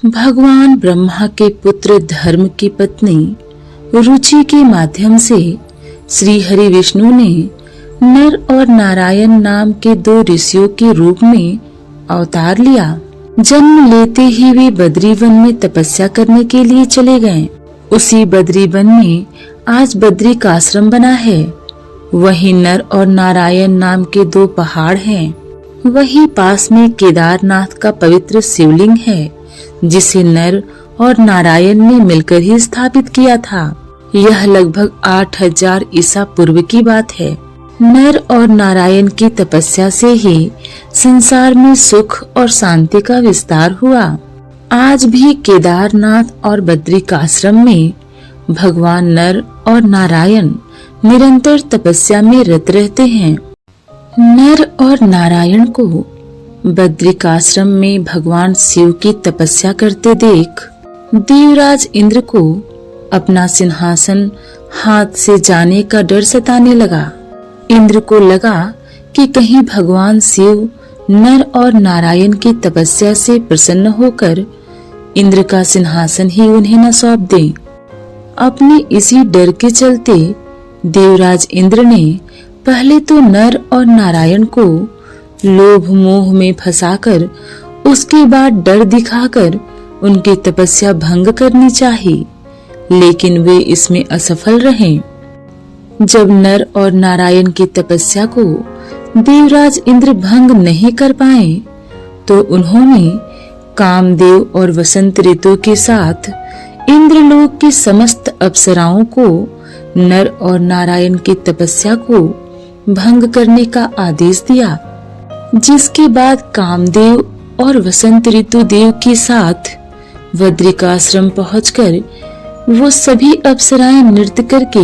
भगवान ब्रह्मा के पुत्र धर्म की पत्नी रुचि के माध्यम से श्री हरि विष्णु ने नर और नारायण नाम के दो ऋषियों के रूप में अवतार लिया। जन्म लेते ही वे बद्री वन में तपस्या करने के लिए चले गए। उसी बद्री वन में आज बद्री का आश्रम बना है। वहीं नर और नारायण नाम के दो पहाड़ हैं। वहीं पास में केदारनाथ का पवित्र शिवलिंग है, जिसे नर और नारायण ने मिलकर ही स्थापित किया था। यह लगभग 8000 ईसा पूर्व की बात है। नर और नारायण की तपस्या से ही संसार में सुख और शांति का विस्तार हुआ। आज भी केदारनाथ और बद्रिकाश्रम में भगवान नर और नारायण निरंतर तपस्या में रत रहते हैं। नर और नारायण को बद्रिकाश्रम में भगवान शिव की तपस्या करते देख देवराज इंद्र को अपना सिंहासन हाथ से जाने का डर सताने लगा। इंद्र को लगा कि कहीं भगवान शिव नर और नारायण की तपस्या से प्रसन्न होकर इंद्र का सिंहासन ही उन्हें न सौंप दें। अपने इसी डर के चलते देवराज इंद्र ने पहले तो नर और नारायण को लोभ मोह में फंसाकर उसके बाद डर दिखाकर उनकी तपस्या भंग करनी चाहिए, लेकिन वे इसमें असफल रहे। जब नर और नारायण की तपस्या को देवराज इंद्र भंग नहीं कर पाए, तो उन्होंने कामदेव और वसंत ऋतु के साथ इंद्रलोक की समस्त अप्सराओं को नर और नारायण की तपस्या को भंग करने का आदेश दिया, जिसके बाद कामदेव और वसंत ऋतु देव के साथ बद्रिकाश्रम पहुंचकर वो सभी अप्सराएं नृत्य करके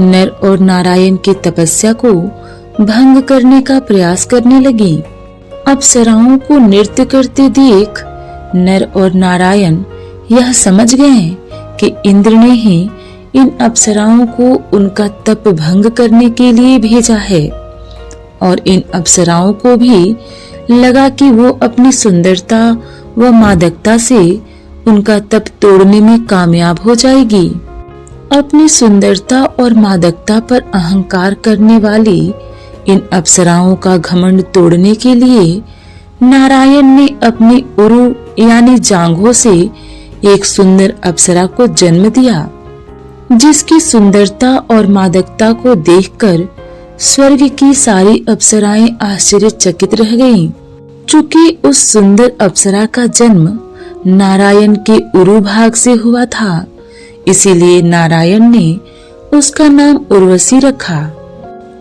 नर और नारायण की तपस्या को भंग करने का प्रयास करने लगी। अप्सराओं को नृत्य करते देख नर और नारायण यह समझ गए कि इंद्र ने ही इन अप्सराओं को उनका तप भंग करने के लिए भेजा है, और इन अप्सराओं को भी लगा कि वो अपनी सुंदरता व मादकता से उनका तप तोड़ने में कामयाब हो जाएगी। अपनी सुंदरता और मादकता पर अहंकार करने वाली इन अप्सराओं का घमंड तोड़ने के लिए नारायण ने अपनी उरु यानी जांघों से एक सुंदर अप्सरा को जन्म दिया, जिसकी सुंदरता और मादकता को देखकर स्वर्ग की सारी अप्सराएं आश्चर्यचकित रह गईं। चूंकि उस सुंदर अप्सरा का जन्म नारायण के उरु भाग से हुआ था, इसीलिए नारायण ने उसका नाम उर्वशी रखा।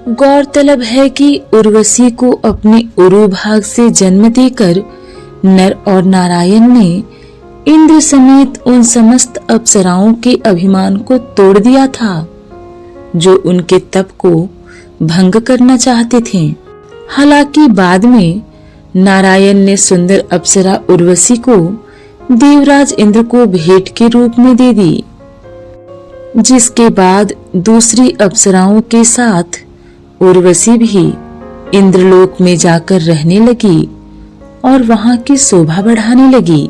गौरतलब है कि उर्वशी को अपने उरु भाग से जन्म देकर नर और नारायण ने इंद्र समेत उन समस्त अप्सराओं के अभिमान को तोड़ दिया था, जो उनके तप को भंग करना चाहते थे। हालांकि बाद में नारायण ने सुंदर अप्सरा उर्वशी को देवराज इंद्र को भेंट के रूप में दे दी, जिसके बाद दूसरी अप्सराओं के साथ उर्वशी भी इंद्रलोक में जाकर रहने लगी और वहां की शोभा बढ़ाने लगी।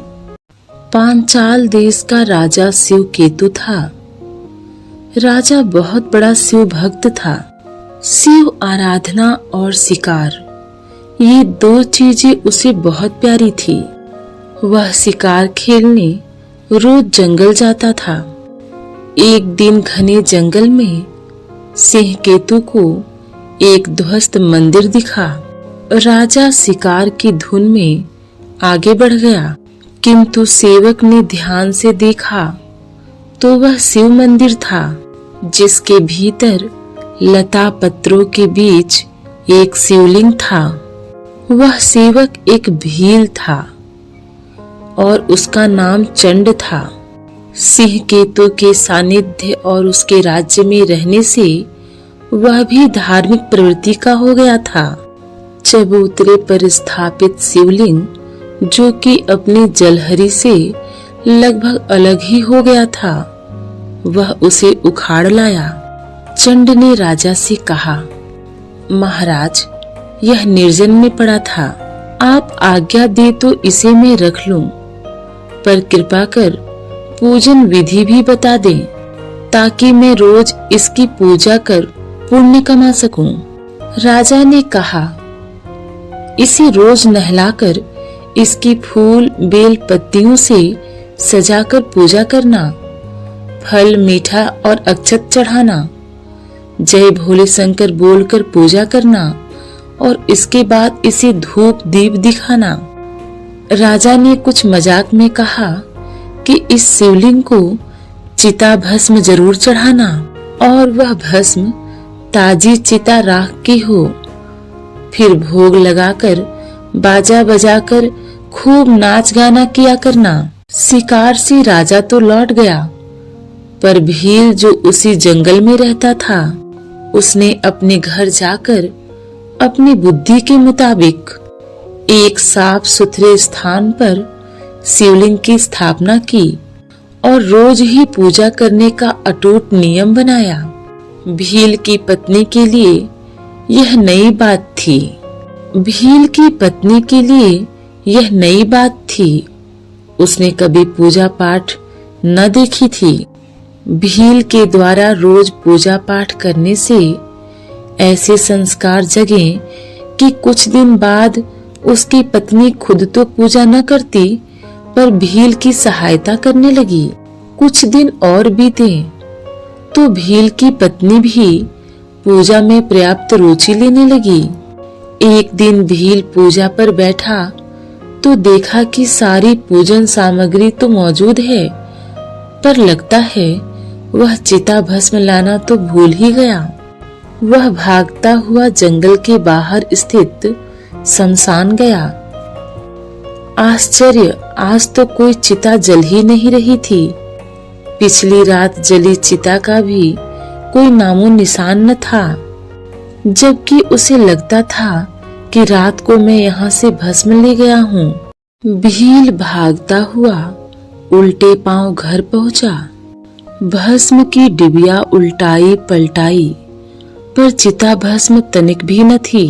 पांचाल देश का राजा शिव केतु था। राजा बहुत बड़ा शिव भक्त था। शिव आराधना और शिकार, ये दो चीजें उसे बहुत प्यारी थी। वह शिकार खेलने रोज जंगल जाता था। एक दिन घने जंगल में सिंह केतु को एक ध्वस्त मंदिर दिखा। राजा शिकार की धुन में आगे बढ़ गया, किंतु सेवक ने ध्यान से देखा तो वह शिव मंदिर था, जिसके भीतर लता पत्रों के बीच एक शिवलिंग था। वह सेवक एक भील था और उसका नाम चंड था। सिंह केतु के सानिध्य और उसके राज्य में रहने से वह भी धार्मिक प्रवृत्ति का हो गया था। चबूतरे पर स्थापित शिवलिंग, जो कि अपनी जलहरी से लगभग अलग ही हो गया था, वह उसे उखाड़ लाया। चंड ने राजा से कहा, महाराज, यह निर्जन में पड़ा था, आप आज्ञा दे तो इसे मैं रख लूं, पर कृपा कर पूजन विधि भी बता दें, ताकि मैं रोज इसकी पूजा कर पुण्य कमा सकूं। राजा ने कहा, इसे रोज नहलाकर इसकी फूल बेल पत्तियों से सजाकर पूजा करना, फल मीठा और अक्षत चढ़ाना, जय भोले शंकर बोलकर पूजा करना और इसके बाद इसे धूप दीप दिखाना। राजा ने कुछ मजाक में कहा कि इस शिवलिंग को चिता भस्म जरूर चढ़ाना और वह भस्म ताजी चिता राख की हो। फिर भोग लगाकर बाजा बजाकर खूब नाच गाना किया करना। शिकार से राजा तो लौट गया, पर भील जो उसी जंगल में रहता था, उसने अपने घर जाकर अपनी बुद्धि के मुताबिक एक साफ सुथरे स्थान पर शिवलिंग की स्थापना की और रोज ही पूजा करने का अटूट नियम बनाया। भील की पत्नी के लिए यह नई बात थी। भील की पत्नी के लिए यह नई बात थी। उसने कभी पूजा पाठ न देखी थी। भील के द्वारा रोज पूजा पाठ करने से ऐसे संस्कार जगे कि कुछ दिन बाद उसकी पत्नी खुद तो पूजा न करती, पर भील की सहायता करने लगी। कुछ दिन और बीते तो भील की पत्नी भी पूजा में पर्याप्त रुचि लेने लगी। एक दिन भील पूजा पर बैठा तो देखा कि सारी पूजन सामग्री तो मौजूद है, पर लगता है वह चिता भस्म लाना तो भूल ही गया। वह भागता हुआ जंगल के बाहर स्थित शमशान गया। आश्चर्य, आज तो कोई चिता जल ही नहीं रही थी। पिछली रात जली चिता का भी कोई नामो निशान न था, जबकि उसे लगता था कि रात को मैं यहाँ से भस्म ले गया हूँ। भील भागता हुआ उल्टे पांव घर पहुंचा। भस्म की डिबिया उल्टाई पलटाई, पर चिता भस्म तनिक भी न थी।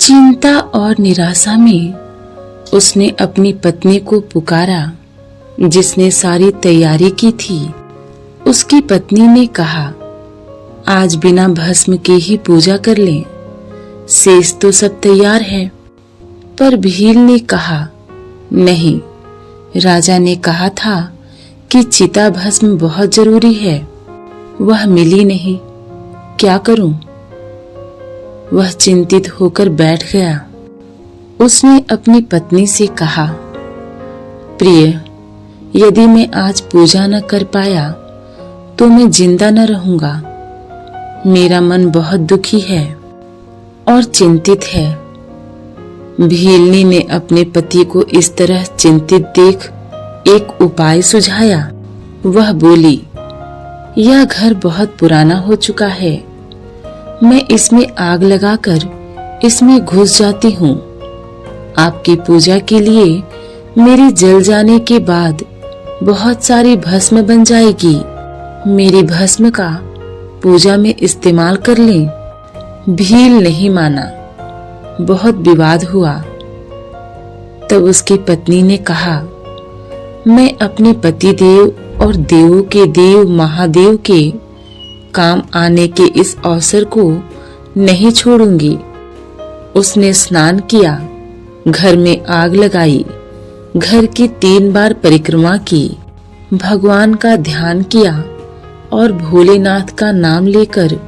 चिंता और निराशा में उसने अपनी पत्नी को पुकारा, जिसने सारी तैयारी की थी। उसकी पत्नी ने कहा, आज बिना भस्म के ही पूजा कर लें, शेष तो सब तैयार है। पर भील ने कहा, नहीं, राजा ने कहा था कि चिता भस्म बहुत जरूरी है। वह मिली नहीं, क्या करूं? वह चिंतित होकर बैठ गया। उसने अपनी पत्नी से कहा, प्रिय, यदि मैं आज पूजा न कर पाया तो मैं जिंदा न रहूंगा। मेरा मन बहुत दुखी है और चिंतित है। भीलनी ने अपने पति को इस तरह चिंतित देख एक उपाय सुझाया। वह बोली, यह घर बहुत पुराना हो चुका है। मैं इसमें आग लगाकर इसमें घुस जाती हूँ। आपकी पूजा के लिए मेरी जल जाने के बाद बहुत सारी भस्म बन जाएगी। मेरी भस्म का पूजा में इस्तेमाल कर लें। भील नहीं माना। बहुत विवाद हुआ। तब उसकी पत्नी ने कहा, मैं अपने पति देव और देवों के देव महादेव के काम आने के इस अवसर को नहीं छोड़ूंगी। उसने स्नान किया, घर में आग लगाई, घर की 3 बार परिक्रमा की, भगवान का ध्यान किया और भोलेनाथ का नाम लेकर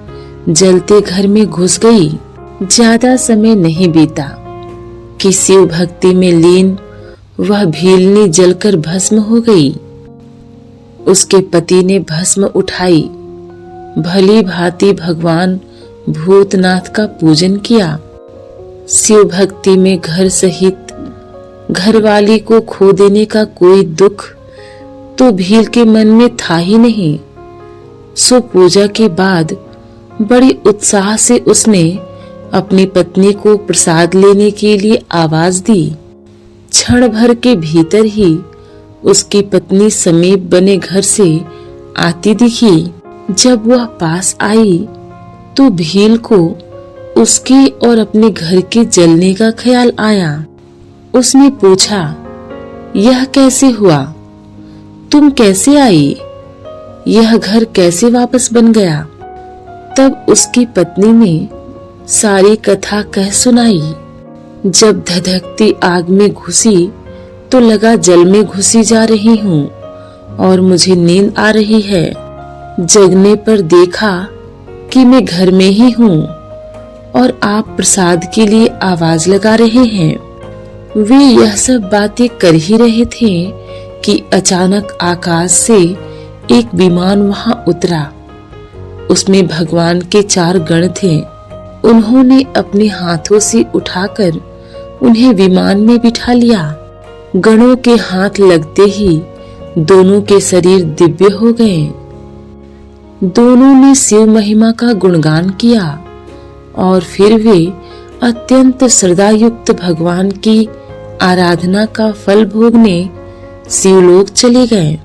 जलते घर में घुस गई। ज्यादा समय नहीं बीता कि शिव भक्ति में लीन वह भीलनी जलकर भस्म हो गई। उसके पति ने भस्म उठाई, भली भांति भगवान भूतनाथ का पूजन किया। शिव भक्ति में घर सहित घरवाली को खो देने का कोई दुख तो भील के मन में था ही नहीं। सो पूजा के बाद बड़ी उत्साह से उसने अपनी पत्नी को प्रसाद लेने के लिए आवाज दी। क्षण भर के भीतर ही उसकी पत्नी समीप बने घर से आती दिखी। जब वह पास आई तो भील को उसके और अपने घर के जलने का ख्याल आया। उसने पूछा, यह कैसे हुआ? तुम कैसे आई? यह घर कैसे वापस बन गया? तब उसकी पत्नी ने सारी कथा कह सुनाई। जब धधकती आग में घुसी तो लगा जल में घुसी जा रही हूँ और मुझे नींद आ रही है। जगने पर देखा कि मैं घर में ही हूँ और आप प्रसाद के लिए आवाज लगा रहे हैं। वे यह सब बातें कर ही रहे थे कि अचानक आकाश से एक विमान वहां उतरा। उसमें भगवान के 4 गण थे। उन्होंने अपने हाथों से उठाकर उन्हें विमान में बिठा लिया। गणों के हाथ लगते ही दोनों के शरीर दिव्य हो गए। दोनों ने शिव महिमा का गुणगान किया और फिर वे अत्यंत श्रद्धायुक्त भगवान की आराधना का फल भोगने शिवलोक चले गए।